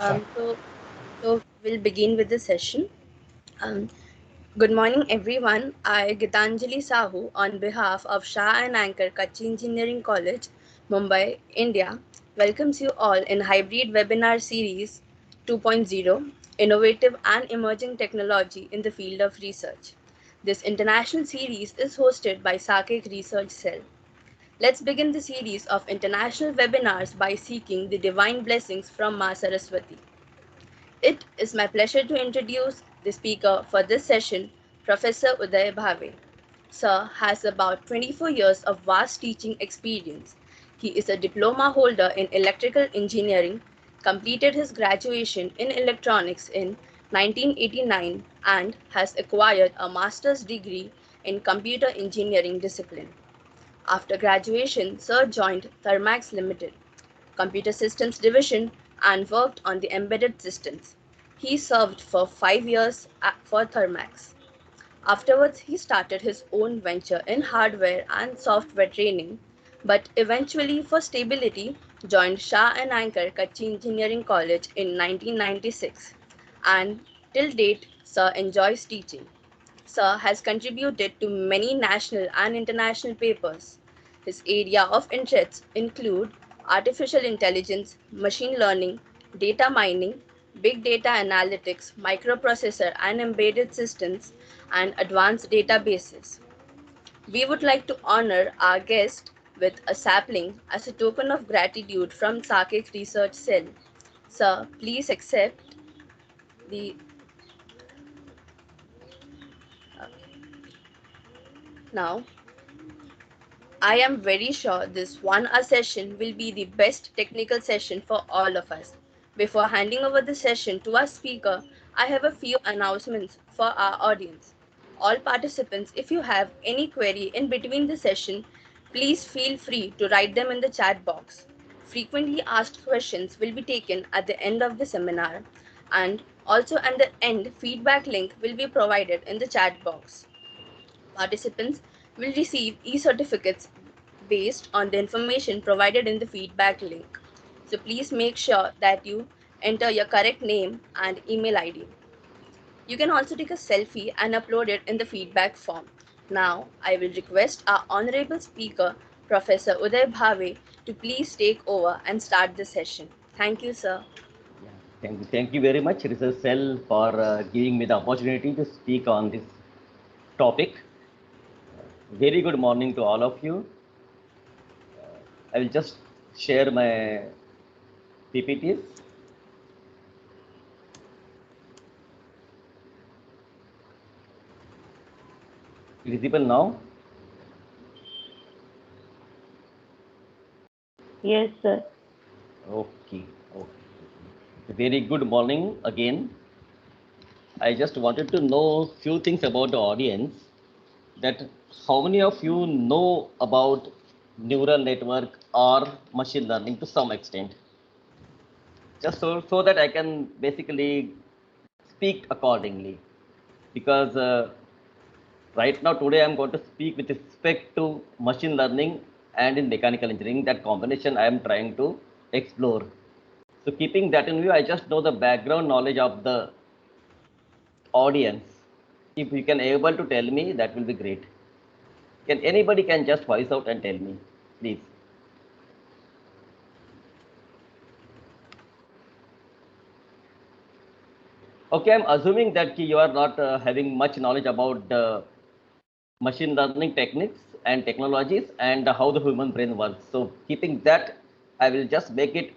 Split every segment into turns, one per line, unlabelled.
Um, so, so we'll begin with the session. Um, Good morning, everyone. I, Gitanjali Sahu, on behalf of Shah and Anchor Kachi Engineering College, Mumbai, India, welcomes you all in hybrid webinar series 2.0, Innovative and Emerging Technology in the Field of Research. This international series is hosted by Sakek Research Cell. Let's begin the series of international webinars by seeking the divine blessings from Ma Saraswati. It is my pleasure to introduce the speaker for this session, Professor Uday Bhave. Sir has about 24 years of vast teaching experience. He is a diploma holder in electrical engineering, completed his graduation in electronics in 1989 and has acquired a master's degree in computer engineering discipline. After graduation, Sir joined Thermax Limited, Computer Systems Division, and worked on the embedded systems. He served for 5 years for Thermax. Afterwards, he started his own venture in hardware and software training, but eventually, for stability, joined Shah and Anchor Kachi Engineering College in 1996, and till date, Sir enjoys teaching. Sir has contributed to many national and international papers. His area of interests include artificial intelligence, machine learning, data mining, big data analytics, microprocessor and embedded systems, and advanced databases. We would like to honor our guest with a sapling as a token of gratitude from Sakek Research Cell. Sir, please accept the. Now, I am very sure this 1 hour session will be the best technical session for all of us. Before handing over the session to our speaker, I have a few announcements for our audience. All participants, if you have any query in between the session, please feel free to write them in the chat box. Frequently asked questions will be taken at the end of the seminar, and also at the end, feedback link will be provided in the chat box. Participants will receive e-certificates based on the information provided in the feedback link. So please make sure that you enter your correct name and email ID. You can also take a selfie and upload it in the feedback form. Now, I will request our honorable speaker, Professor Uday Bhave, to please take over and start the session. Thank you, sir.
Yeah, thank you very much, Research Cell, for giving me the opportunity to speak on this topic. Very good morning to all of you. I will just share my PPTs. Visible now?
Yes, sir.
Okay, okay. Very good morning again. I just wanted to know few things about the audience. That how many of you know about neural network or machine learning to some extent? Just so that I can basically speak accordingly. Because right now today I'm going to speak with respect to machine learning and in mechanical engineering. That combination I am trying to explore. So keeping that in view, I just know the background knowledge of the audience. If you can able to tell me, that will be great. Can anybody can just voice out and tell me, please? Okay, I'm assuming that you are not having much knowledge about the machine learning techniques and technologies and how the human brain works. So keeping that, I will just make it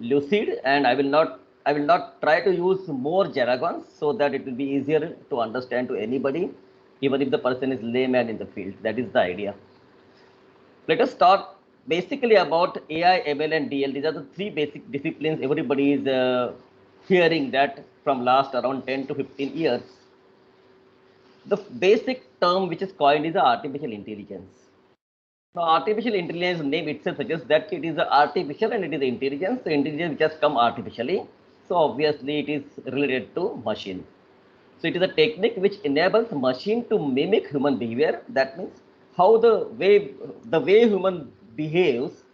lucid and I will not try to use more jargons so that it will be easier to understand to anybody, even if the person is layman in the field. That is the idea. Let us talk basically about AI, ML, and DL. These are the three basic disciplines everybody is hearing that from last around 10 to 15 years. The basic term which is coined is artificial intelligence. Now, artificial intelligence name itself suggests that it is artificial and it is intelligence. So, intelligence which has come artificially. So, obviously, it is related to machine. So, it is a technique which enables machine to mimic human behavior. That means how the way human behaves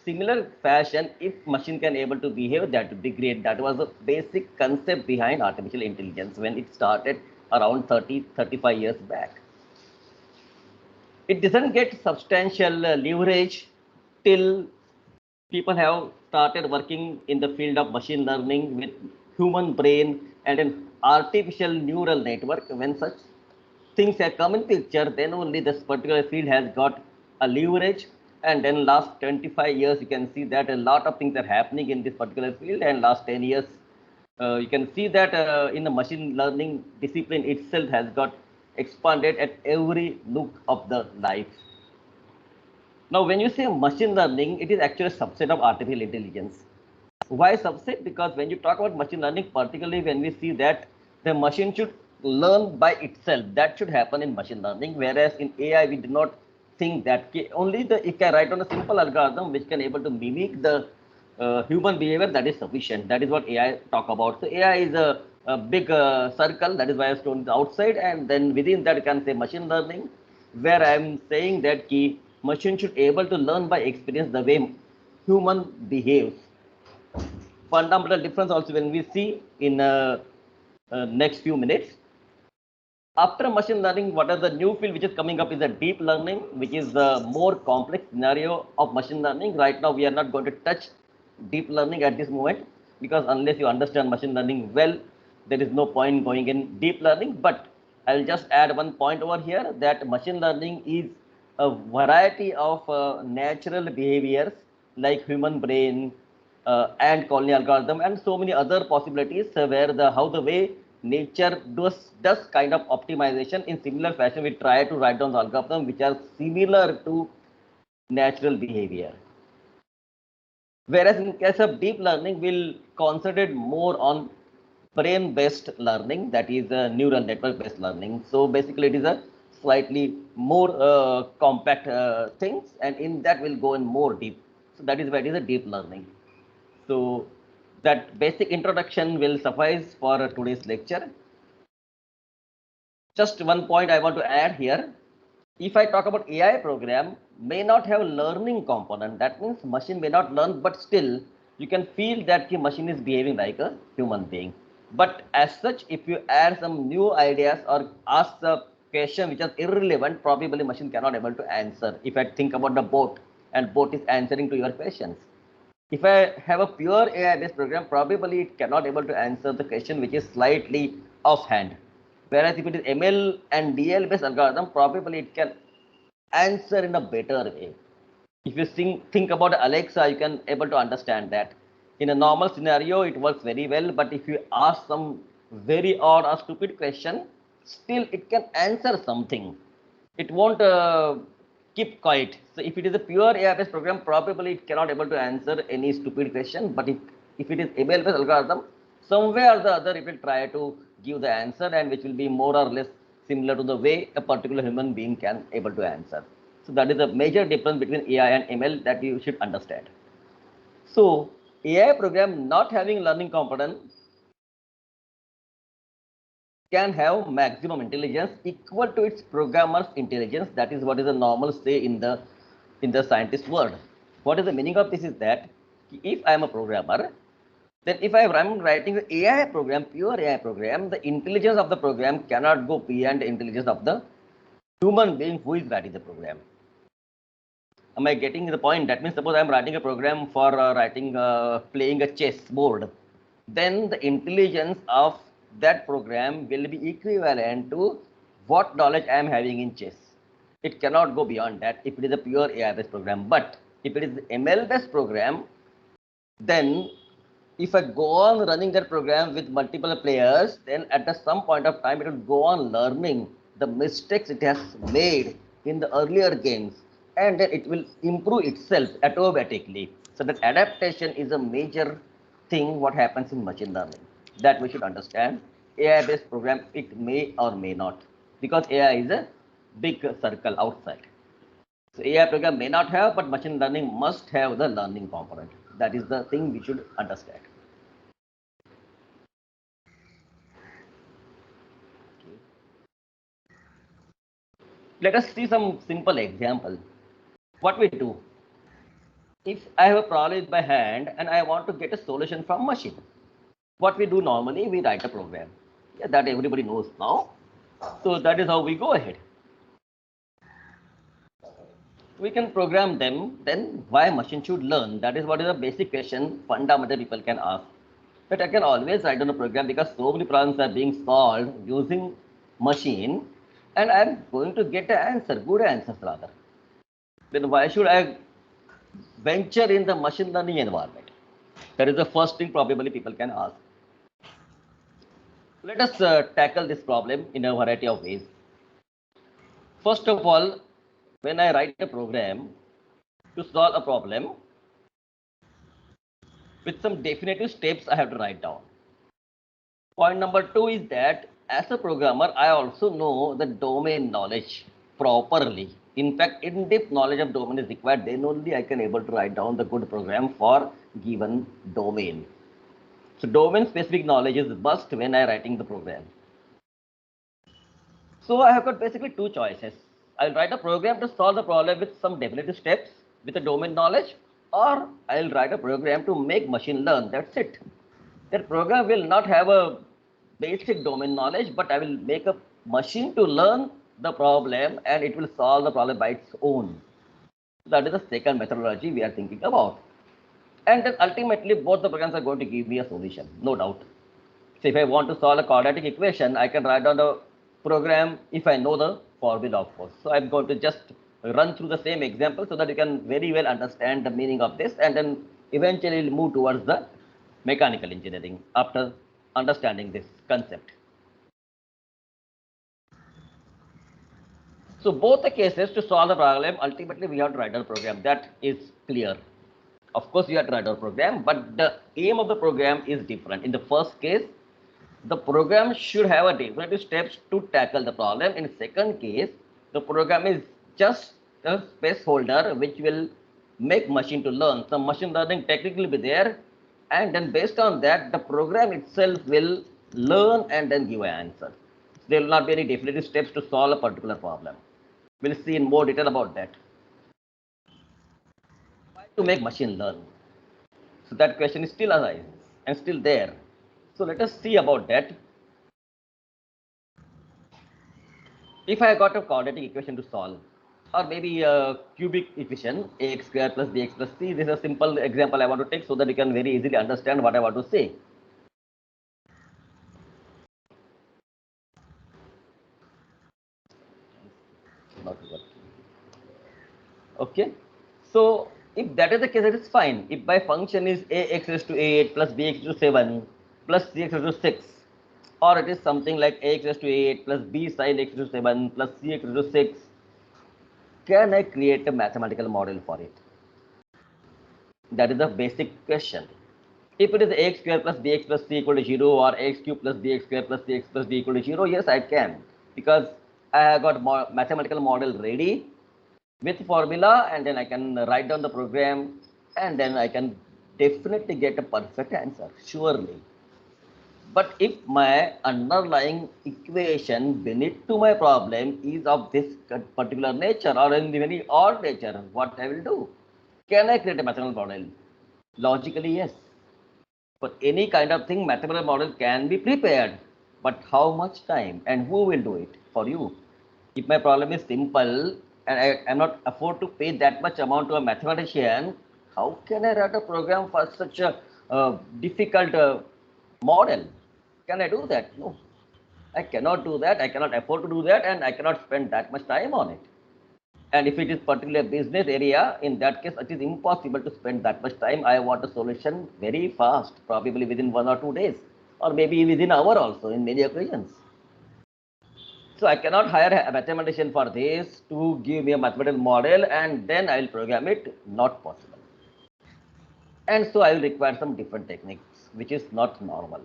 similar fashion, if machine can able to behave, that would be great. That was the basic concept behind artificial intelligence when it started around 35 years back. It doesn't get substantial leverage till people have started working in the field of machine learning with human brain and an artificial neural network. When such things have come in picture, then only this particular field has got a leverage. And then last 25 years, you can see that a lot of things are happening in this particular field. And last 10 years, you can see that in the machine learning discipline itself has got expanded at every look of the life. Now, when you say machine learning, it is actually a subset of artificial intelligence. Why subset? Because when you talk about machine learning, particularly when we see that the machine should learn by itself, that should happen in machine learning. Whereas in AI, we do not think that only the if I write on a simple algorithm which can able to mimic the human behavior, that is sufficient. That is what AI talk about. So AI is a big circle. That is why I have shown the outside, and then within that you can say machine learning, where I am saying that key machine should able to learn by experience the way human behaves. Fundamental difference also when we see in next few minutes. After machine learning, what are the new field which is coming up is a deep learning, which is the more complex scenario of machine learning. Right now, we are not going to touch deep learning at this moment because unless you understand machine learning well, there is no point going in deep learning. But I'll just add one point over here that machine learning is a variety of natural behaviors like human brain, and colony algorithm and so many other possibilities where the how the way nature does kind of optimization in similar fashion. We try to write down the algorithm which are similar to natural behavior. Whereas in case of deep learning, we'll concentrate more on brain-based learning, that is a neural network-based learning. So basically, it is a slightly more compact things, and in that we'll go in more deep. So that is why it is a deep learning. So that basic introduction will suffice for today's lecture. Just one point I want to add here. If I talk about AI program, may not have learning component. That means machine may not learn, but still you can feel that the machine is behaving like a human being. But as such, if you add some new ideas or ask a question which is irrelevant, probably machine cannot able to answer. If I think about the boat and boat is answering to your questions. If I have a pure AI-based program, probably it cannot able to answer the question which is slightly offhand. Whereas if it is ML and DL-based algorithm, probably it can answer in a better way. If you think about Alexa, you can able to understand that. In a normal scenario, it works very well. But if you ask some very odd or stupid question, still it can answer something. It won't keep quiet. So if it is a pure AI-based program, probably it cannot able to answer any stupid question. But if it is ML-based algorithm, somewhere or the other it will try to give the answer, and which will be more or less similar to the way a particular human being can able to answer. So that is a major difference between AI and ML that you should understand. So AI program not having learning component can have maximum intelligence equal to its programmer's intelligence. That is what is the normal say in the scientist world. What is the meaning of this is that if I am a programmer, then if I am writing the AI program, pure AI program, the intelligence of the program cannot go beyond the intelligence of the human being who is writing the program. Am I getting the point? That means suppose I am writing a program for playing a chess board, then the intelligence of that program will be equivalent to what knowledge I am having in chess. It cannot go beyond that if it is a pure AI based program. But if it is ML based program, then if I go on running that program with multiple players, then at some point of time it will go on learning the mistakes it has made in the earlier games, and then it will improve itself automatically. So that adaptation is a major thing what happens in machine learning that we should understand. AI based program, it may or may not, because AI is a big circle outside. So AI program may not have, but machine learning must have the learning component. That is the thing we should understand. Let us see some simple example. What we do, If I have a problem with my hand and I want to get a solution from machine, what we do normally, we write a program. Yeah, that everybody knows now. So that is how we go ahead. We can program them, then why machine should learn? That is what is a basic question fundamental people can ask. But I can always write down a program because so many problems are being solved using machine and I'm going to get an answer, good answers rather. Then why should I venture in the machine learning environment? That is the first thing probably people can ask. Let us tackle this problem in a variety of ways. First of all, when I write a program to solve a problem, with some definitive steps I have to write down. Point number two is that as a programmer, I also know the domain knowledge properly. In fact, in-depth knowledge of domain is required. Then only I can able to write down the good program for given domain. So domain specific knowledge is must when I writing the program. So I have got basically two choices. I'll write a program to solve the problem with some definitive steps with the domain knowledge, or I'll write a program to make machine learn. That's it. That program will not have a basic domain knowledge, but I will make a machine to learn the problem and it will solve the problem by its own. That is the second methodology we are thinking about. And then ultimately both the programs are going to give me a solution, no doubt. So if I want to solve a quadratic equation, I can write down the program if I know the formula, of course. So I'm going to just run through the same example so that you can very well understand the meaning of this and then eventually move towards the mechanical engineering after understanding this concept. So both the cases to solve the problem, ultimately we have to write a program. That is clear. Of course, you have to write a program, but the aim of the program is different. In the first case, the program should have a definitive steps to tackle the problem. In second case, the program is just a placeholder which will make machine to learn. Some machine learning technique will be there, and then based on that, the program itself will learn and then give an answer. There will not be any definitive steps to solve a particular problem. We'll see in more detail about that. Why to make machine learn? So that question is still alive and still there. So let us see about that. If I got a quadratic equation to solve, or maybe a cubic equation, ax square plus bx plus c, this is a simple example I want to take so that you can very easily understand what I want to say. Not working. Okay, so if that is the case, it is fine. If my function is ax raised to 8 plus bx raised to 7 plus cx raised to 6, or it is something like ax raised to 8 plus b sin x raised to 7 plus cx raised to 6, can I create a mathematical model for it? That is the basic question. If it is ax square plus bx plus c equal to 0 or x cube plus bx square plus cx plus d equal to 0, yes, I can, because I have got mathematical model ready with formula, and then I can write down the program, and then I can definitely get a perfect answer, surely. But if my underlying equation beneath to my problem is of this particular nature or in very odd nature, what I will do? Can I create a mathematical model? Logically, yes. For any kind of thing, mathematical model can be prepared, but how much time and who will do it for you? If my problem is simple and I am not afford to pay that much amount to a mathematician, how can I write a program for such a difficult model? Can I do that? No, I cannot do that. I cannot afford to do that, and I cannot spend that much time on it. And if it is particular business area, in that case, it is impossible to spend that much time. I want a solution very fast, probably within 1 or 2 days, or maybe within an hour also in many occasions. So I cannot hire a mathematician for this to give me a mathematical model and then I will program it. Not possible. And so I will require some different techniques, which is not normal.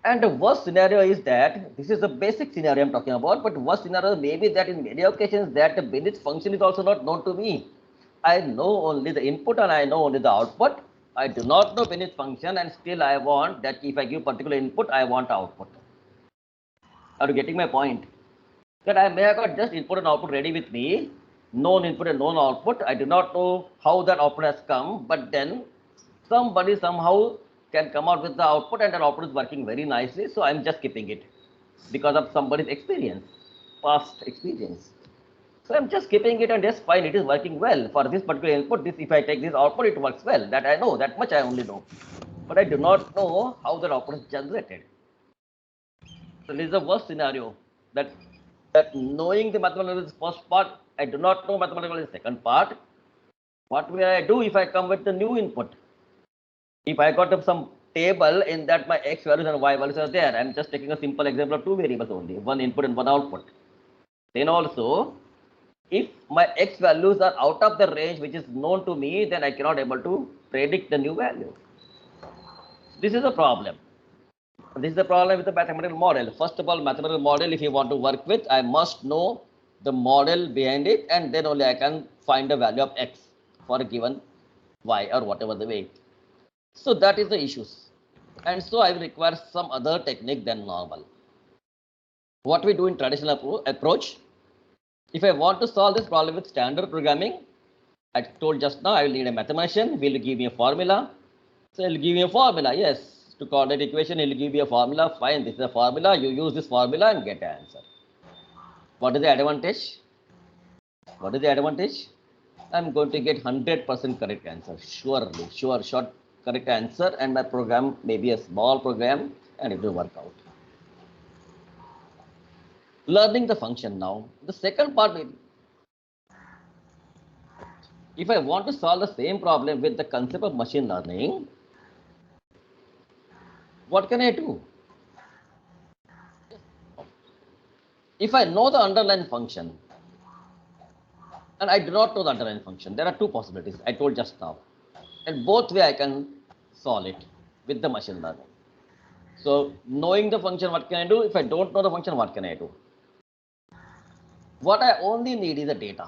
And the worst scenario is that this is the basic scenario I'm talking about, but worst scenario may be that in many occasions that the Bennett's function is also not known to me. I know only the input and I know only the output. I do not know Bennett's function, and still I want that if I give particular input, I want output. Are you getting my point? That I may have got just input and output ready with me, known input and known output. I do not know how that output has come, but then somebody somehow can come out with the output and that output is working very nicely. So I'm just keeping it because of somebody's experience, past experience. So I'm just keeping it and just fine, it is working well for this particular input. This, if I take this output, it works well. That I know, that much I only know. But I do not know how that output is generated. So this is the worst scenario, that knowing the mathematical is first part, I do not know mathematical is second part. What will I do if I come with the new input? If I got some table in that my x values and y values are there, I'm just taking a simple example of two variables only, one input and one output. Then also, if my x values are out of the range which is known to me, then I cannot able to predict the new value. This is a problem. This is the problem with the mathematical model. First of all, mathematical model, if you want to work with, I must know the model behind it, and then only I can find the value of x for a given y or whatever the way. So that is the issues. And so I will require some other technique than normal. What we do in traditional approach, if I want to solve this problem with standard programming, I told just now I will need a mathematician, will give me a formula. So he'll give me a formula, yes, to coordinate equation, he'll give you a formula, fine, this is a formula, you use this formula and get an answer. What is the advantage? What is the advantage? I'm going to get 100% correct answer, surely, sure, short correct answer, and my program may be a small program and it will work out. Learning the function now. The second part, if I want to solve the same problem with the concept of machine learning, what can I do? If I know the underlying function, and I do not know the underlying function, there are two possibilities I told just now. And both way I can solve it with the machine learning. So knowing the function, what can I do? If I don't know the function, what can I do? What I only need is the data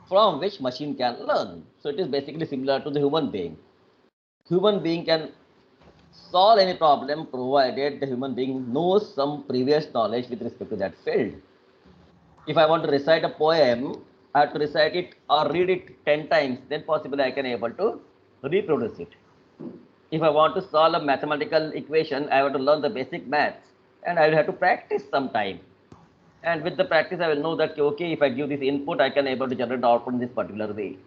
from which machine can learn. So it is basically similar to the human being. Human being can solve any problem provided the human being knows some previous knowledge with respect to that field. If I want to recite a poem, I have to recite it or read it 10 times, then possibly I can able to reproduce it. If I want to solve a mathematical equation, I have to learn the basic maths and I will have to practice some time. And with the practice, I will know that, okay, if I give this input, I can able to generate the output in this particular way.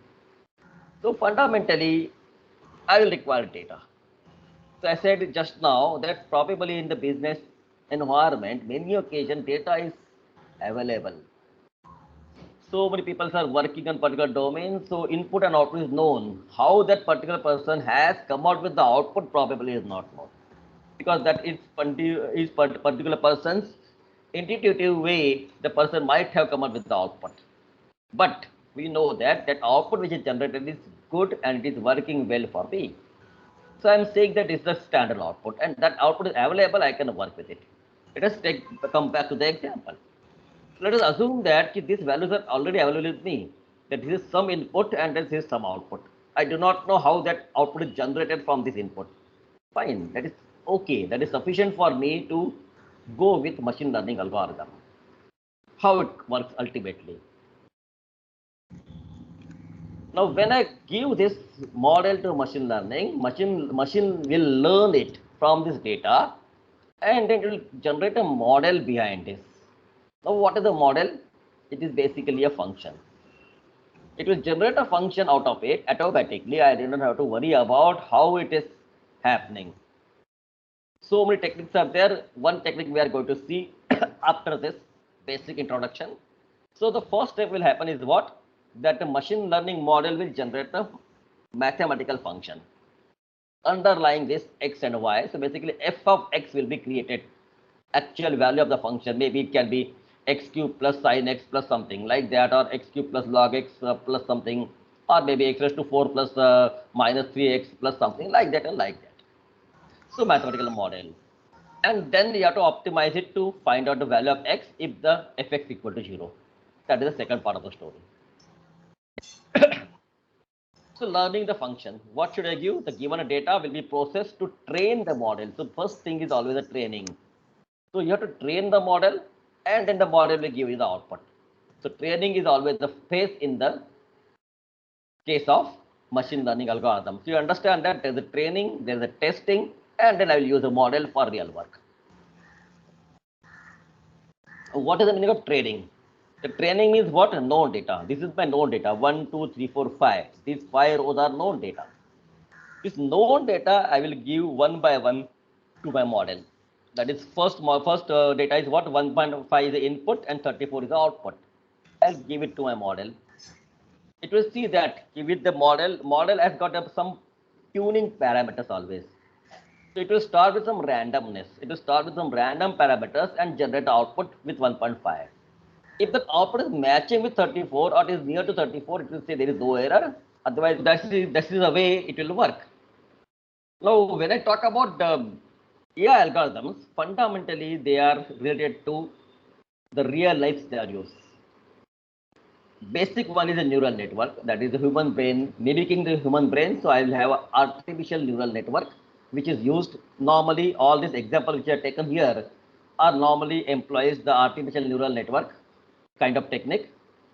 So fundamentally, I will require data. So I said just now that probably in the business environment, many occasions data is available. So many people are working on particular domain, so input and output is known. How that particular person has come out with the output probably is not known, because that is particular person's intuitive way. The person might have come out with the output, but we know that that output which is generated is good and it is working well for me. So I'm saying that is the standard output, and that output is available. I can work with it. Let us come back to the example. Let us assume that these values are already available with me. That this is some input and this is some output. I do not know how that output is generated from this input. Fine, that is okay. That is sufficient for me to go with machine learning algorithm. How it works ultimately. Now, when I give this model to machine learning, machine will learn it from this data, and then it will generate a model behind this. Now, what is the model? It is basically a function. It will generate a function out of it automatically. I do not have to worry about how it is happening. So many techniques are there. One technique we are going to see after this basic introduction. So the first step will happen is what? That the machine learning model will generate a mathematical function underlying this x and y. So basically f of x will be created. Actual value of the function, maybe it can be x cube plus sin x plus something like that, or x cube plus log x plus something, or maybe x raised to 4 plus minus 3x plus something like that and like that. So mathematical model. And then you have to optimize it to find out the value of x if the fx equal to 0. That is the second part of the story. So learning the function, what should I give? The given data will be processed to train the model. So first thing is always the training. So you have to train the model, and then the model will give you the output. So training is always the phase in the case of machine learning algorithms. So you understand that there's a training, there's a testing, and then I will use a model for real work. What is the meaning of training? The training means what? Known data. This is my known data. 1, 2, 3, 4, 5. These 5 rows are known data. This known data I will give one by one to my model. That is first data is what? 1.5 is the input and 34 is the output. I'll give it to my model. It will see that with the model has got some tuning parameters always. So it will start with some randomness. It will start with some random parameters and generate output with 1.5. If the output is matching with 34 or it is near to 34, it will say there is no error. Otherwise, that is the way it will work. Now, when I talk about AI algorithms, fundamentally they are related to the real life scenarios. Basic one is a neural network, that is the human brain, mimicking the human brain. So I will have an artificial neural network, which is used normally. All these examples which are taken here are normally employs the artificial neural network kind of technique.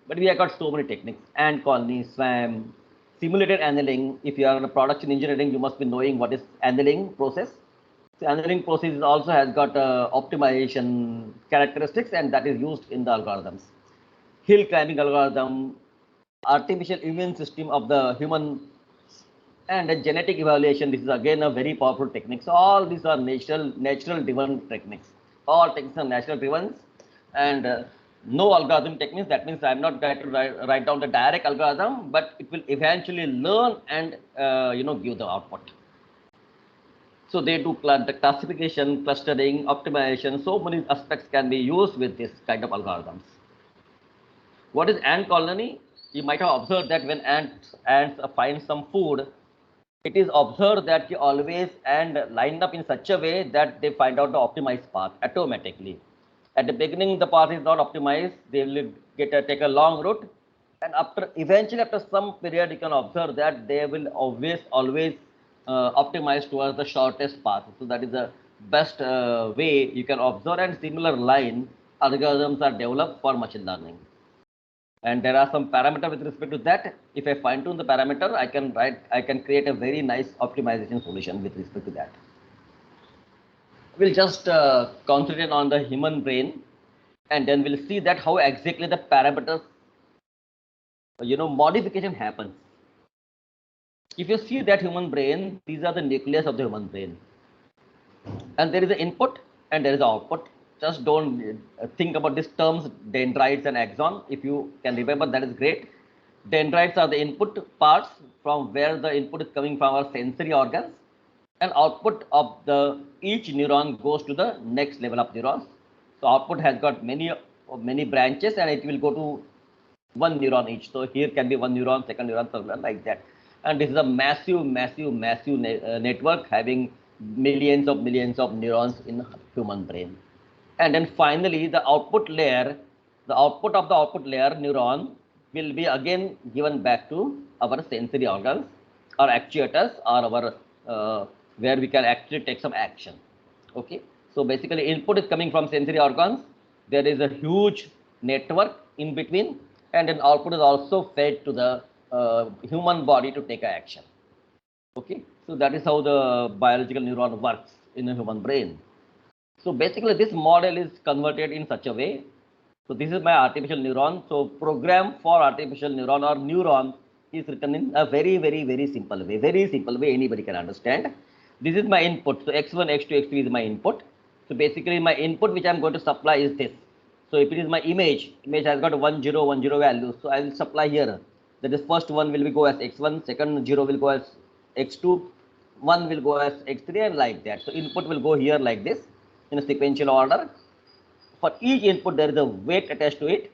But we have got so many techniques: ant colony, swarm, simulated annealing. If you are in a production engineering, you must be knowing what is annealing process. So annealing process also has got optimization characteristics, and that is used in the algorithms. Hill climbing algorithm, artificial immune system of the human, and a genetic evaluation. This is again a very powerful technique. So all these are natural driven techniques. All techniques are natural driven, and no algorithm techniques. That means I'm not going to write down the direct algorithm, but it will eventually learn and give the output. So they do the classification, clustering, optimization. So many aspects can be used with this kind of algorithms. What is ant colony? You might have observed that when ants find some food, it is observed that you always and line up in such a way that they find out the optimized path automatically. At the beginning, the path is not optimized. They will take a long route, and eventually after some period, you can observe that they will always optimize towards the shortest path. So that is the best way you can observe. And similar line algorithms are developed for machine learning. And there are some parameter with respect to that. If I fine tune the parameter, I can create a very nice optimization solution with respect to that. We'll just concentrate on the human brain, and then we'll see that how exactly the parameters, modification happens. If you see that human brain, these are the nucleus of the human brain, and there is an input and there is an output. Just don't think about these terms, dendrites and axon. If you can remember, that is great. Dendrites are the input parts from where the input is coming from our sensory organs, and output of each neuron goes to the next level of neurons. So output has got many branches, and it will go to one neuron each. So here can be one neuron, second neuron, third neuron, like that. And this is a massive network having millions of neurons in human brain. And then finally, the output layer, the output of the output layer neuron will be again given back to our sensory organs or actuators or our where we can actually take some action. Okay. So basically, input is coming from sensory organs. There is a huge network in between, and then output is also fed to the human body to take action. Okay. So that is how the biological neuron works in a human brain. So basically, this model is converted in such a way. So this is my artificial neuron. So program for artificial neuron or neuron is written in a very simple way. Very simple way anybody can understand. This is my input. So x1, x2, x3 is my input. So basically, my input which I am going to supply is this. So if it is my image has got 1, 0, 1, 0 value. So I will supply here. That is first one will go as x1, second 0 will go as x2, 1 will go as x3, and like that. So input will go here like this in a sequential order. For each input, there is a weight attached to it.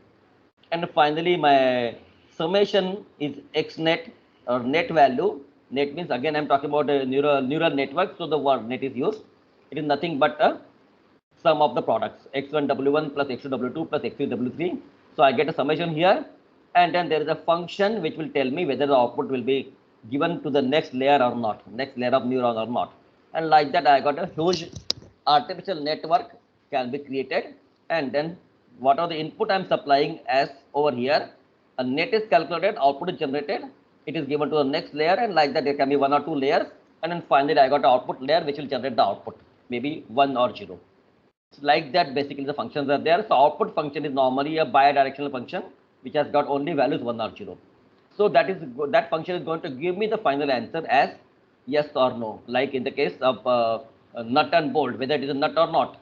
And finally, my summation is x net or net value. Net means, again, I'm talking about a neural network. So the word net is used. It is nothing but a sum of the products, x1w1 plus x2w2 plus x3w3. So I get a summation here. And then there is a function which will tell me whether the output will be given to the next layer or not, next layer of neuron or not. And like that, I got a huge artificial network can be created, and then what are the input I'm supplying as over here. A net is calculated, output is generated, it is given to the next layer, and like that there can be 1 or 2 layers, and then finally I got an output layer which will generate the output, maybe 1 or 0. So like that basically the functions are there. So output function is normally a bidirectional function which has got only values 1 or 0. So that function is going to give me the final answer as yes or no, like in the case of nut and bolt, whether it is a nut or not.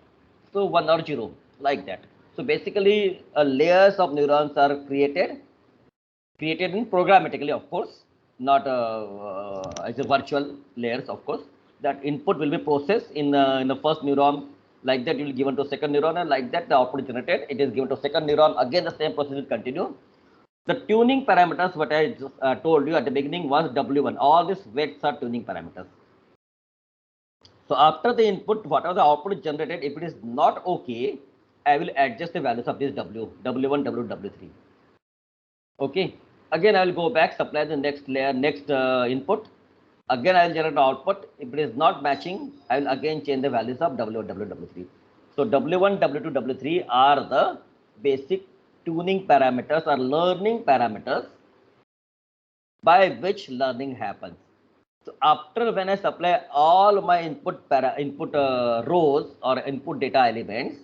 So 1 or 0, like that. So basically layers of neurons are created in programmatically, of course, not as a virtual layers, of course. That input will be processed in the first neuron, like that it will be given to second neuron, and like that the output is generated, it is given to second neuron, again the same process will continue. The tuning parameters, what I just told you at the beginning, was W1. All these weights are tuning parameters. So after the input, whatever the output is generated, if it is not okay, I will adjust the values of this W1, W3. Okay. Again, I will go back, supply the next layer, next input. Again, I will generate the output. If it is not matching, I will again change the values of W1, W3. So W1, W2, W3 are the basic tuning parameters or learning parameters by which learning happens. So after when I supply all my input rows or input data elements,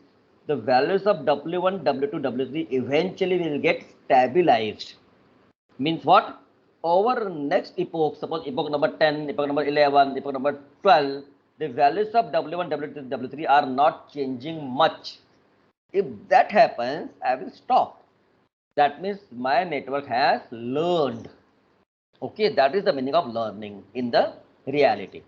the values of W1, W2, W3 eventually will get stabilized. Means what? Over next epoch, suppose epoch number 10, epoch number 11, epoch number 12, the values of W1, W2, W3 are not changing much. If that happens, I will stop. That means my network has learned. Okay, that is the meaning of learning in the reality.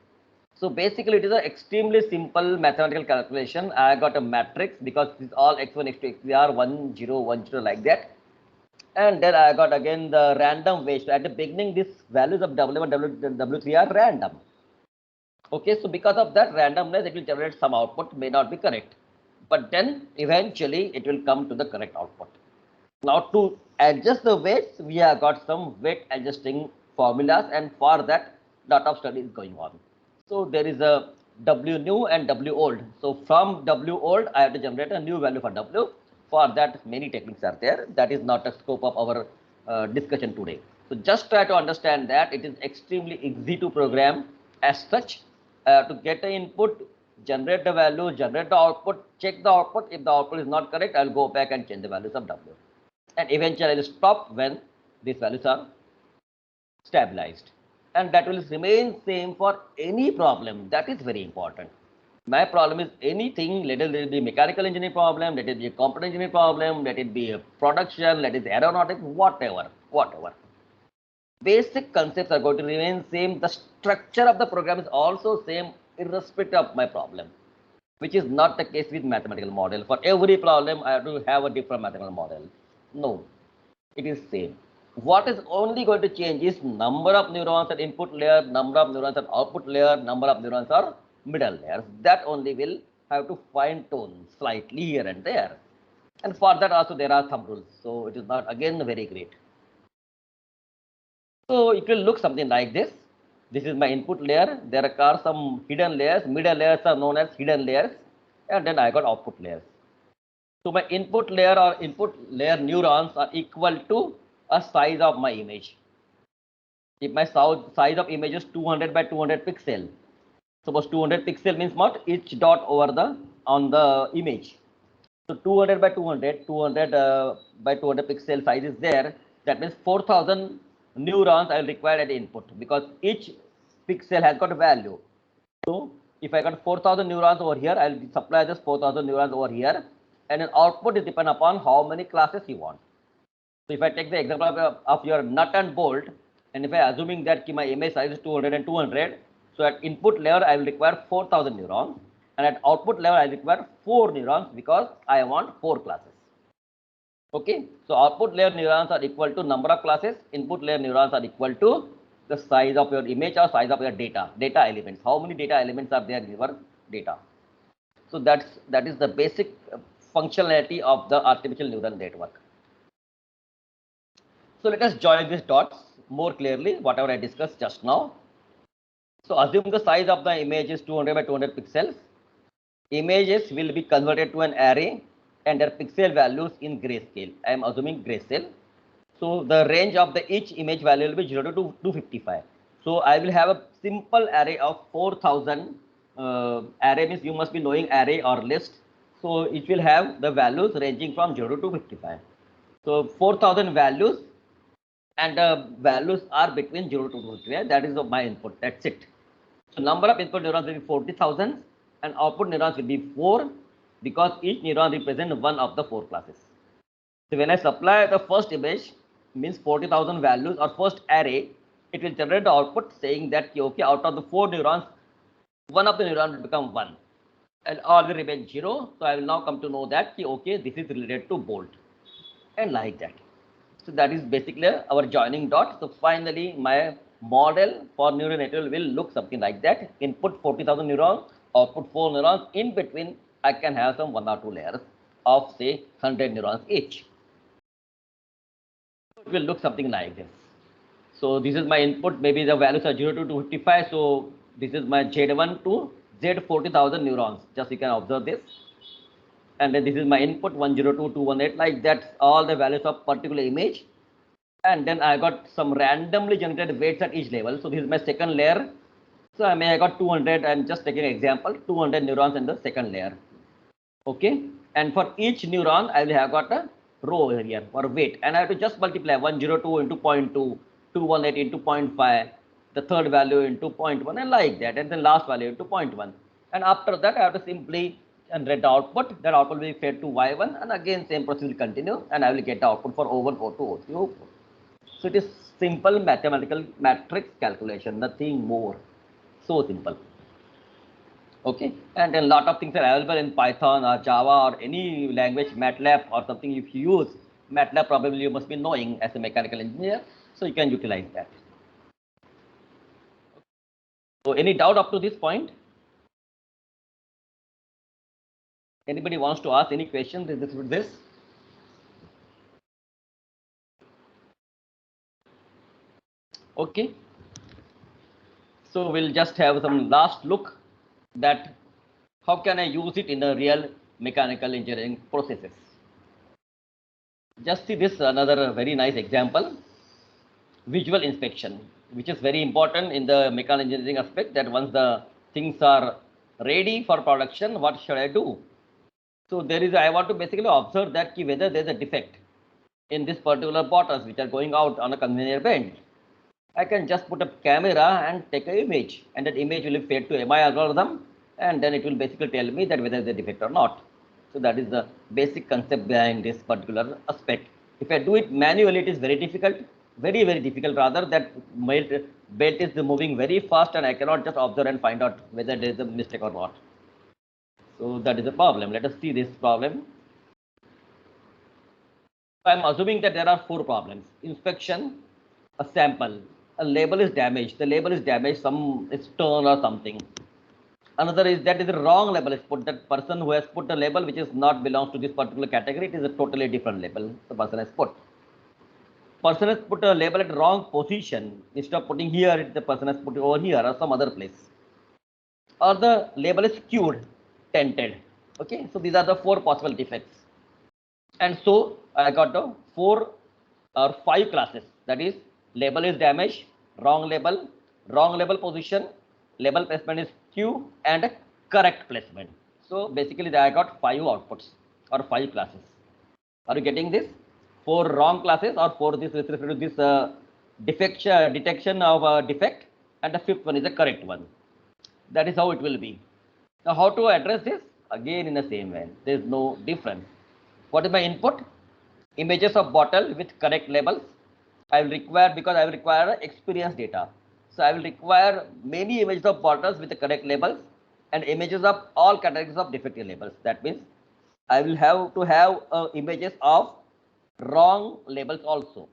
So basically, it is an extremely simple mathematical calculation. I got a matrix because this is all x1, x2, xr, 1, 0, 1, 0, like that. And then I got again the random weights. So at the beginning, these values of W1, W3 are random. Okay, so because of that randomness, it will generate some output, may not be correct. But then eventually it will come to the correct output. Now to adjust the weights, we have got some weight adjusting formulas, and for that lot of study is going on. So there is a W new and W old. So from W old, I have to generate a new value for W. For that, many techniques are there. That is not a scope of our discussion today. So just try to understand that it is extremely easy to program as such. To get the input, generate the value, generate the output, check the output. If the output is not correct, I'll go back and change the values of W. And eventually I will stop when these values are stabilized, and that will remain same for any problem. That is very important. My problem is anything, let it be mechanical engineering problem, let it be a computer engineering problem, let it be a production, let it be aeronautics, whatever. Basic concepts are going to remain same. The structure of the program is also same irrespective of my problem, which is not the case with mathematical model. For every problem, I have to have a different mathematical model. No, it is same. What is only going to change is number of neurons at input layer, number of neurons at output layer, number of neurons are middle layers. That only will have to fine tune slightly here and there. And for that also there are some rules. So it is not again very great. So it will look something like this. This is my input layer. There are some hidden layers. Middle layers are known as hidden layers. And then I got output layers. So my input layer or input layer neurons are equal to a size of my image. If my size of image is 200 by 200 pixel, suppose 200 pixel means what? Each dot over the on the image. So 200 by 200, 200 by 200 pixel size is there. That means 4000 neurons I will require at input, because each pixel has got a value. So if I got 4000 neurons over here, I will supply this 4000 neurons over here, and an output is depend upon how many classes you want. So if I take the example of your nut and bolt, and if I assuming that my image size is 200 and 200, so at input layer I will require 4000 neurons, and at output level I require 4 neurons because I want 4 classes. Okay, so output layer neurons are equal to number of classes, input layer neurons are equal to the size of your image or size of your data elements. How many data elements are there in your data? So that is the basic functionality of the artificial neural network. So let us join these dots more clearly, whatever I discussed just now. So assume the size of the image is 200 by 200 pixels. Images will be converted to an array. and their pixel values in grayscale. I am assuming grayscale. So the range of the each image value will be 0 to 255. So I will have a simple array of 4000. Array means you must be knowing array or list. So it will have the values ranging from 0 to 255. So 4000 values, and the values are between 0 to 255. That is my input. That's it. So number of input neurons will be 40,000 and output neurons will be 4, because each neuron represents one of the 4 classes. So when I supply the first image, means 40,000 values or first array, it will generate the output saying that okay, out of the 4 neurons, one of the neurons will become 1 and all will remain 0. So I will now come to know that okay, this is related to Bolt, and like that. So that is basically our joining dot. So finally my model for neural network will look something like that. Input 40,000 neurons, output 4 neurons. In between I can have some 1 or 2 layers of say 100 neurons each. It will look something like this. So this is my input. Maybe the values are 0 to 255. So this is my Z1 to Z40,000 neurons. Just you can observe this. And then this is my input 102, 218, like that, all the values of particular image. And then I got some randomly generated weights at each level. So this is my second layer. So I got 200. I'm just taking an example, 200 neurons in the second layer. Okay. And for each neuron, I will have got a row here for weight, and I have to just multiply 102 into 0.2, 218 into 0.5, the third value into 0.1, and like that, and then last value into 0.1. And after that, I have to simply generate the output. That output will be fed to Y1, and again same process will continue, and I will get the output for O1, O2, O3, O4. So it is simple mathematical matrix calculation, nothing more. So simple. Okay, and then a lot of things are available in Python or Java or any language, MATLAB or something. If you use MATLAB, probably you must be knowing as a mechanical engineer, so you can utilize that. So any doubt up to this point? Anybody wants to ask any questions with this? Okay, so we'll just have some last look that how can I use it in the real mechanical engineering processes. Just see this another very nice example. Visual inspection, which is very important in the mechanical engineering aspect, that once the things are ready for production, what should I do? So there is, I want to basically observe that whether there is a defect in this particular bottles which are going out on a conveyor belt. I can just put a camera and take an image, and that image will be fed to MI algorithm, and then it will basically tell me that whether there is a defect or not. So that is the basic concept behind this particular aspect. If I do it manually, it is very difficult, very difficult rather. That belt is moving very fast and I cannot just observe and find out whether there is a mistake or not. So that is a problem. Let us see this problem. I am assuming that there are 4 problems. Inspection, a sample, a label is damaged. The label is damaged, some is torn or something. Another is that is the wrong label is put. That person who has put a label which is not belongs to this particular category, it is a totally different label the person has put. Person has put a label at wrong position. Instead of putting here, the person has put it over here or some other place. Or the label is skewed, dented. Okay, so these are the 4 possible defects. And so I got the 4 or 5 classes. That is, label is damaged, wrong label position, label placement is skew, and correct placement. So basically I got 5 outputs or 5 classes. Are you getting this? 4 wrong classes or 4 this with respect to this detection of a defect, and the 5th one is the correct one. That is how it will be. Now how to address this? Again in the same way. There is no difference. What is my input? Images of bottle with correct labels. I will require, because I will require experience data. So I will require many images of bottles with the correct labels and images of all categories of defective labels. That means I will have to have images of wrong labels also.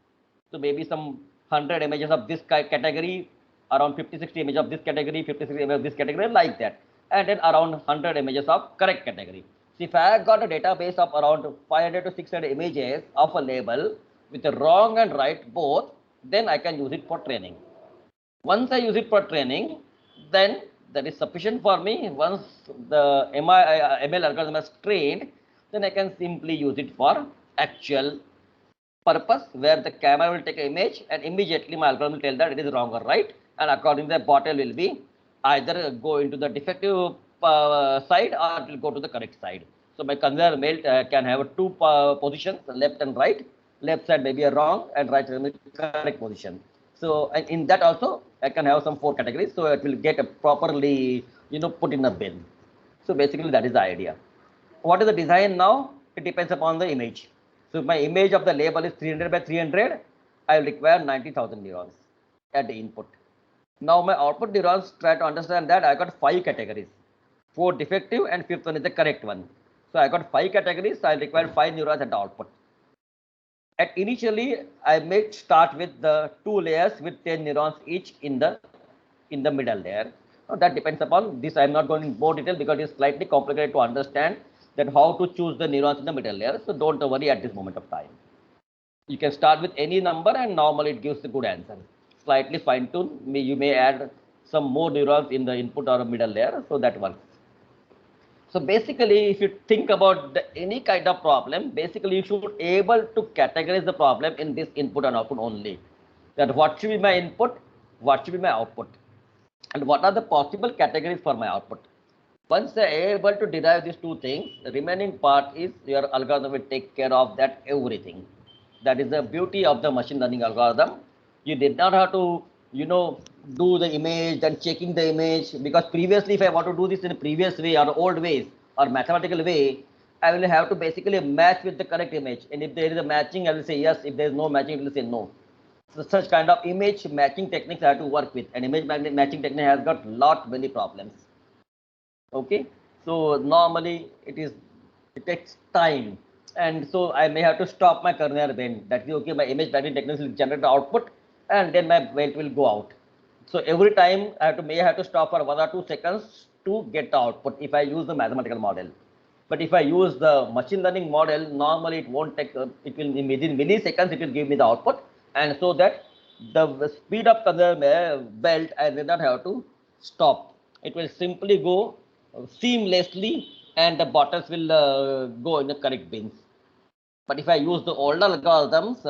So maybe some 100 images of this category, around 50-60 images of this category, 50-60 images of this category, like that, and then around 100 images of correct category. So if I got a database of around 500 to 600 images of a label with the wrong and right both, then I can use it for training. Once I use it for training, then that is sufficient for me. Once the ML algorithm is trained, then I can simply use it for actual purpose, where the camera will take an image and immediately my algorithm will tell that it is wrong or right, and according to the bottle will be either go into the defective side or it will go to the correct side. So my conveyor belt can have two positions, left and right. Left side may be a wrong and right side may be correct position. So and in that also I can have some 4 categories, so it will get properly put in a bin. So basically that is the idea. What is the design now? It depends upon the image. So if my image of the label is 300 by 300, I will require 90,000 neurons at the input. Now my output neurons try to understand that I got 5 categories, 4 defective and fifth one is the correct one. So I got 5 categories, so I require 5 neurons at the output. At initially, I may start with the 2 layers with 10 neurons each in the middle layer. Now that depends upon this. I am not going in more detail because it is slightly complicated to understand that how to choose the neurons in the middle layer. So don't worry at this moment of time. You can start with any number and normally it gives a good answer. Slightly fine tune. You may add some more neurons in the input or middle layer, so that works. So basically, if you think about any kind of problem, basically you should able to categorize the problem in this input and output only. That what should be my input, what should be my output, and what are the possible categories for my output. Once you are able to derive these two things, the remaining part is your algorithm will take care of that everything. That is the beauty of the machine learning algorithm. You did not have to, do the image and checking the image, because previously if I want to do this in a previous way or old ways or mathematical way, I will have to basically match with the correct image. And if there is a matching, I will say yes. If there is no matching, it will say no. So such kind of image matching techniques I have to work with. And image matching technique has got many problems. Okay, so normally it takes time, and so I may have to stop my conveyor belt. That is okay. My image matching techniques will generate the output, and then my belt will go out. So every time may have to stop for 1 or 2 seconds to get the output if I use the mathematical model. But if I use the machine learning model, normally it won't take. It will within milliseconds it will give me the output, and so that the speed of conveyor belt I will not have to stop. It will simply go seamlessly, and the bottles will go in the correct bins. But if I use the older algorithms,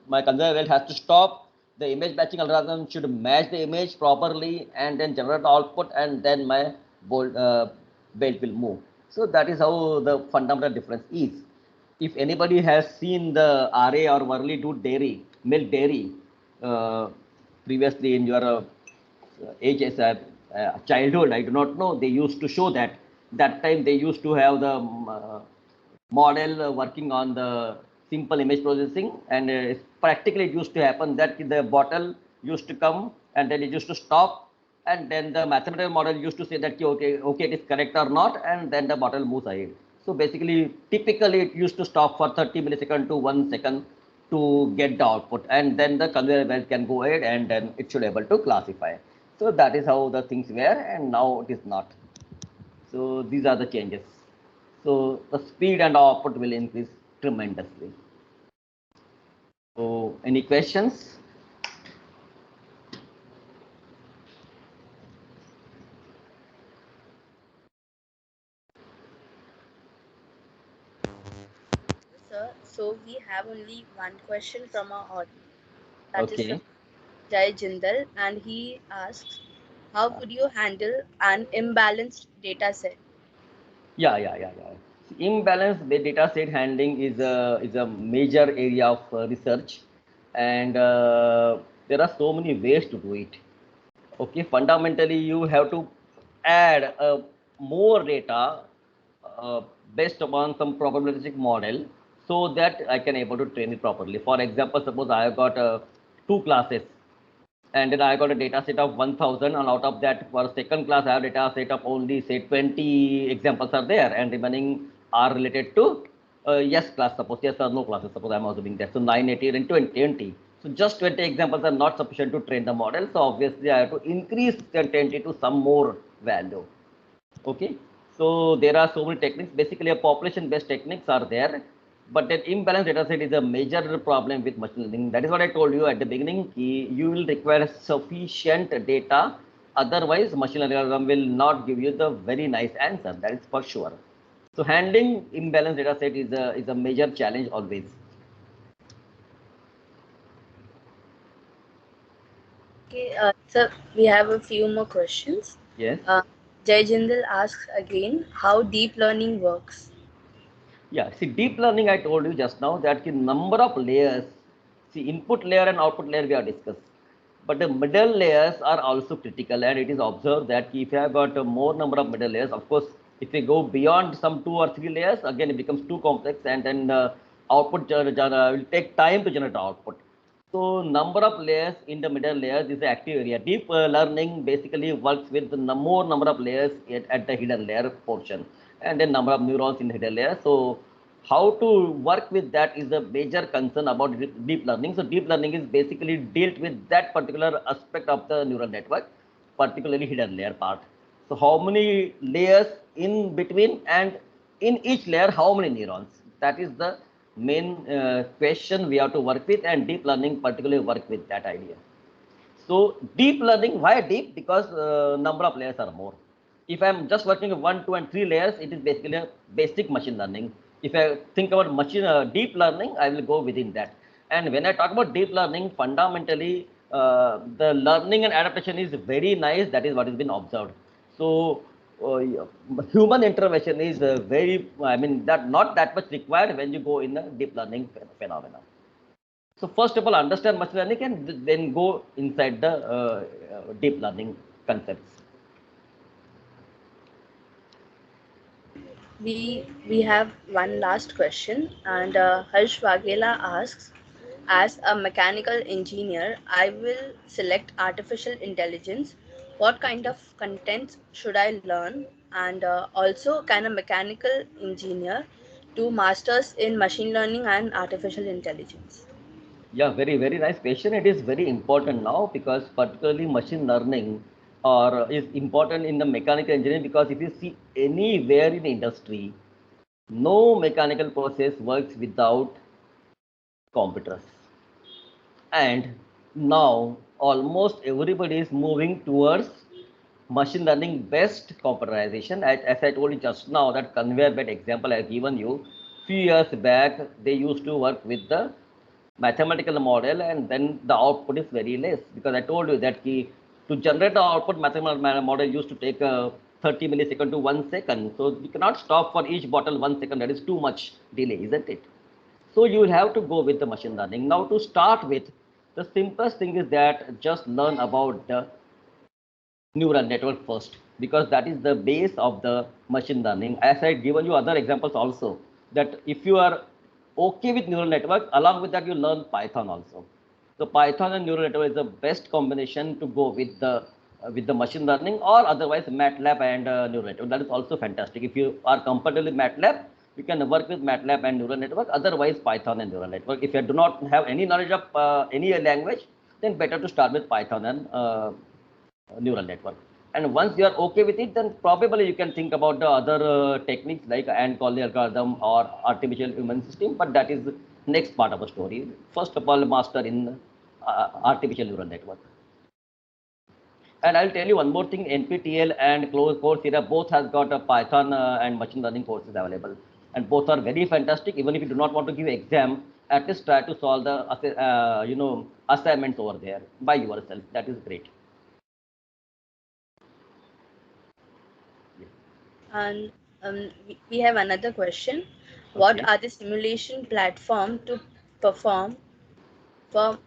my conveyor belt has to stop. The image matching algorithm should match the image properly and then generate the output, and then my belt will move. So that is how the fundamental difference is. If anybody has seen the RA or Worley do dairy, milk dairy, uh, previously in your age as a childhood, I do not know, they used to show that time they used to have the model working on the simple image processing, and practically it used to happen that the bottle used to come and then it used to stop, and then the mathematical model used to say that okay it is correct or not, and then the bottle moves ahead. So basically typically it used to stop for 30 milliseconds to 1 second to get the output, and then the conveyor belt can go ahead and then it should able to classify. So that is how the things were, and now it is not. So these are the changes. So the speed and output will increase tremendously. So any questions?
Sir, so we have only one question from our audience. That is from
Okay.
Jai Jindal, and he asks, how would you handle an imbalanced data set?
Yeah. Imbalanced data set handling is a major area of research, and there are so many ways to do it. Okay, fundamentally you have to add more data uh, based upon some probabilistic model, so that I can able to train it properly. For example, suppose I have got 2 classes, and then I got a data set of 1000, and out of that for second class I have data set of only say 20 examples are there, and remaining are related to yes class, suppose yes or no classes, suppose I'm assuming that. So 980 and 20. So just 20 examples are not sufficient to train the model, so obviously I have to increase the 20 to some more value. Okay, so there are so many techniques. Basically, a population-based techniques are there, but an imbalanced data set is a major problem with machine learning. That is what I told you at the beginning. You will require sufficient data. Otherwise, machine learning algorithm will not give you the very nice answer. That is for sure. So handling imbalanced data set is a major challenge always.
Okay, so we have a few more questions.
Yes.
Jai Jindal asks again how deep learning works.
Yeah, see, deep learning, I told you just now that the number of layers, see, input layer and output layer we have discussed. But the middle layers are also critical, and it is observed that if you have got a more number of middle layers, of course, if we go beyond some 2 or 3 layers, again, it becomes too complex, and then output will take time to generate output. So number of layers in the middle layers is the active area. Deep learning basically works with the more number of layers at the hidden layer portion, and then number of neurons in the hidden layer. So how to work with that is a major concern about deep learning. So deep learning is basically dealt with that particular aspect of the neural network, particularly hidden layer part. So how many layers in between, and in each layer how many neurons? That is the main question we have to work with, and deep learning particularly work with that idea. So deep learning, why deep? Because number of layers are more. If I'm just working with 1, 2, and 3 layers, it is basically a basic machine learning. If I think about machine deep learning, I will go within that. And when I talk about deep learning, fundamentally the learning and adaptation is very nice. That is what has been observed. So human intervention is very, I mean, that not that much required when you go in the deep learning phenomena. So first of all, understand machine learning and then go inside the deep learning concepts.
We have one last question, and Harsh Waghela asks, as a mechanical engineer, I will select artificial intelligence. What kind of contents should I learn? And also, can a mechanical engineer do masters in machine learning and artificial intelligence?
Yeah, very nice question. It is very important now because particularly machine learning or is important in the mechanical engineering, because if you see anywhere in the industry, no mechanical process works without computers. And now almost everybody is moving towards machine learning based computerization. As I told you just now, that conveyor belt example I have given you, few years back they used to work with the mathematical model, and then the output is very less, because I told you that key to generate the output mathematical model used to take 30 milliseconds to 1 second. So you cannot stop for each bottle 1 second. That is too much delay, isn't it? So you will have to go with the machine learning. Now to start with, the simplest thing is that just learn about the neural network first, because that is the base of the machine learning. As I given you other examples also, that if you are okay with neural network, along with that you learn Python also. So Python and neural network is the best combination to go with the machine learning, or otherwise MATLAB and neural network. That is also fantastic. If you are comfortable with MATLAB, you can work with MATLAB and neural network. Otherwise Python and neural network. If you do not have any knowledge of any language, then better to start with Python and neural network. And once you are okay with it, then probably you can think about the other techniques like Ant-Colley algorithm or artificial human system, but that is next part of the story. First of all, master in artificial neural network. And I'll tell you one more thing, NPTEL and Coursera both has got a Python and machine learning courses available. And both are very fantastic. Even if you do not want to give exam, at least try to solve the assignments over there by yourself. That is great.
And we have another question. What
Okay.
are the simulation platform to perform for,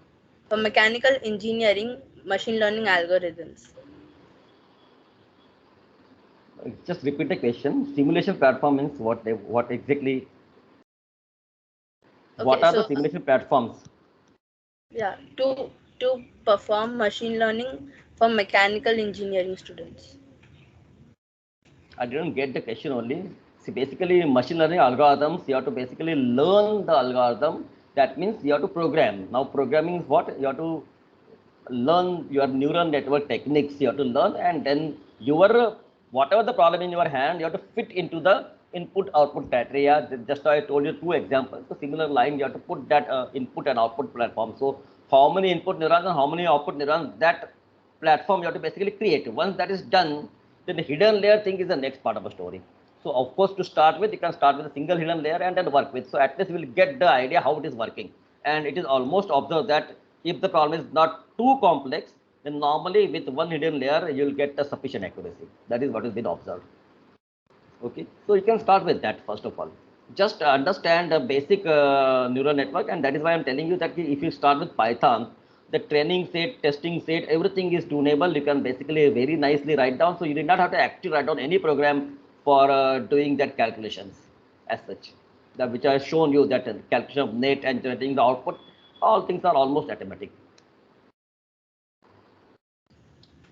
for mechanical engineering machine learning algorithms?
Just repeat the question. Simulation platform means what exactly? What
Okay,
are the
so
simulation platforms?
yeah, to perform machine learning for mechanical engineering students.
I didn't get the question only. See, basically, machine learning algorithms, you have to basically learn the algorithm. That means you have to program. Now, programming is what? You have to learn your neural network techniques. You have to learn, and then your whatever the problem in your hand, you have to fit into the input output criteria. Just I told you 2 examples. So similar line, you have to put that input and output platform. So how many input neurons and how many output neurons, that platform you have to basically create. Once that is done, then the hidden layer thing is the next part of the story. So of course, to start with, you can start with a single hidden layer and then work with. So at least you will get the idea how it is working. And it is almost observed that if the problem is not too complex, then normally with one hidden layer, you will get a sufficient accuracy. That is what has been observed. Okay, so you can start with that first of all. Just understand the basic neural network, and that is why I'm telling you that if you start with Python, the training set, testing set, everything is tunable. You can basically very nicely write down. So you did not have to actually write down any program for doing that calculations as such. That which I have shown you that calculation of net and generating the output, all things are almost automatic.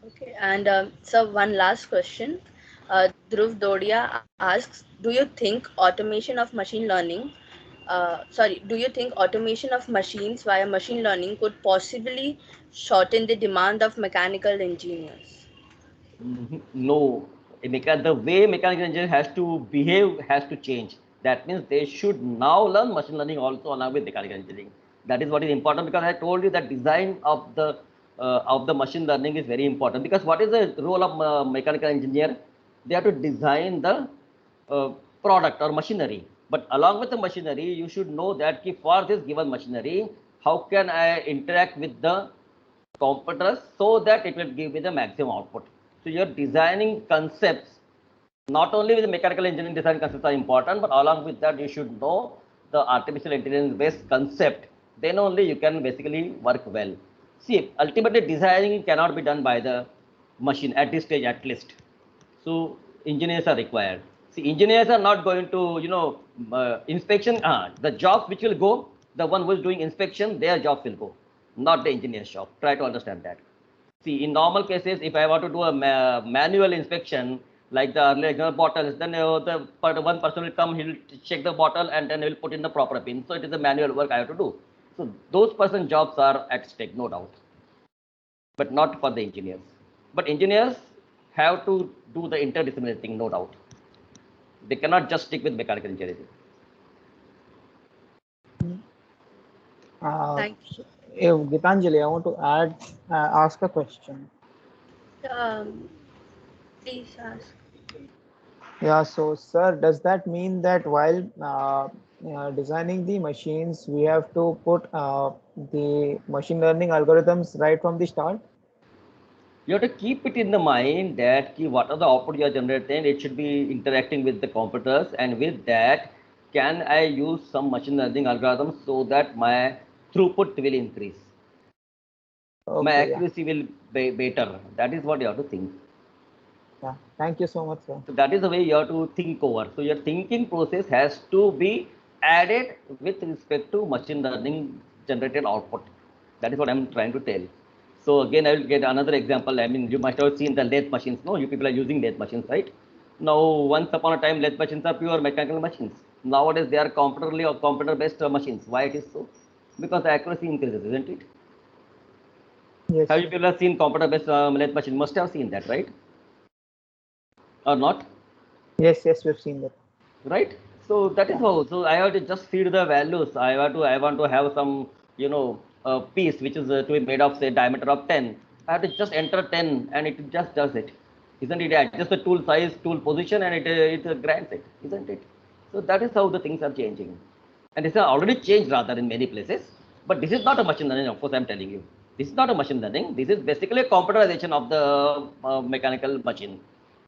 Okay, and so one last question. Dhruv Dodia asks, do you think automation of machine learning, do you think automation of machines via machine learning could possibly shorten the demand of mechanical engineers?
No, the way mechanical engineering has to behave has to change. That means they should now learn machine learning also along with mechanical engineering. That is what is important, because I told you that design of the machine learning is very important. Because what is the role of mechanical engineer? They have to design the uh, product or machinery. But along with the machinery, you should know that for this given machinery, how can I interact with the computers so that it will give me the maximum output. So you're designing concepts, not only with the mechanical engineering design concepts are important, but along with that, you should know the artificial intelligence based concept. Then only you can basically work well. See, ultimately designing cannot be done by the machine at this stage at least. So engineers are required. See, engineers are not going to, inspection. The jobs which will go, the one who is doing inspection, their jobs will go, not the engineer's job. Try to understand that. See, in normal cases, if I want to do a manual inspection, like the earlier bottles, then one person will come, he'll check the bottle and then he'll put in the proper pin. So it is a manual work I have to do. So those person jobs are at stake, no doubt, but not for the engineers. But engineers have to do the interdisciplinary thing, no doubt. They cannot just stick with mechanical engineering.
Thank you.
Gitanjali, I want to ask a question.
Please ask.
Yeah, so sir, does that mean that while designing the machines, we have to put the machine learning algorithms right from the start?
You have to keep it in the mind that what are the output you are generating, it should be interacting with the computers, and with that, can I use some machine learning algorithms so that my throughput will increase, my
Okay, yeah.
accuracy will be better. That is what you have to think.
Yeah, thank you so much, sir.
So that is the way you have to think over. So your thinking process has to be added with respect to machine learning generated output. That is what I'm trying to tell. So again, I will get another example. I mean, you must have seen the lathe machines. No, you people are using lathe machines, right? Now, once upon a time, lathe machines are pure mechanical machines. Nowadays, they are computer-based machines. Why it is so? Because the accuracy increases, isn't it?
Yes,
Have you
sir.
people have seen computer-based lathe machine? Must have seen that, right? Or not?
Yes, yes, we've seen that.
Right, so that is
Yeah.
how. So I have to just feed the values. I want to have some, piece which is to be made of, say, diameter of 10. I have to just enter 10 and it just does it, isn't it? Adjust the tool size, tool position, and it grants it, isn't it? So that is how the things are changing, and this has already changed rather in many places. But this is not a machine learning, of course. I'm telling you, this is not a machine learning. This is basically a computerization of the mechanical machine.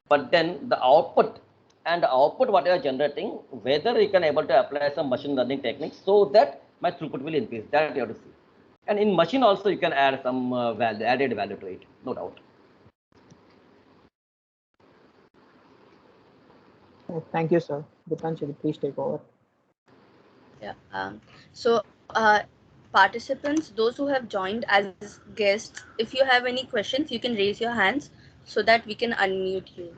But then the output, and the output what you are generating, whether you can able to apply some machine learning techniques so that my throughput will increase, that you have to see. And in machine also you can add some added value to it, no doubt.
Thank you, sir. Gitanjali, please take over.
Yeah. So, participants, those who have joined as guests, if you have any questions, you can raise your hands so that we can unmute you.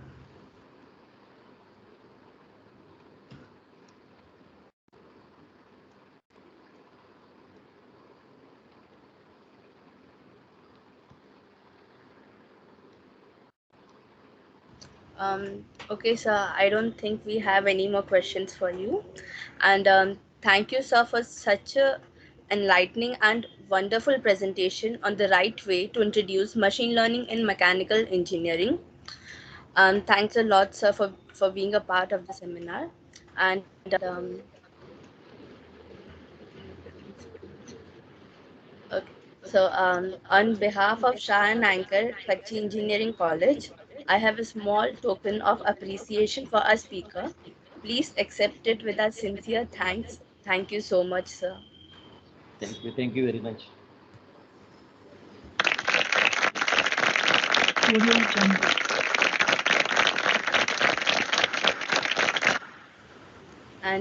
Okay, sir, I don't think we have any more questions for you. And thank you, sir, for such a enlightening and wonderful presentation on the right way to introduce machine learning in mechanical engineering. Thanks a lot, sir, for being a part of the seminar. And okay. So, on behalf of Shah and Anchor Kachi Engineering College, I have a small token of appreciation for our speaker. Please accept it with our sincere thanks. Thank you so much, sir.
Thank you very much.
Audio Jungle.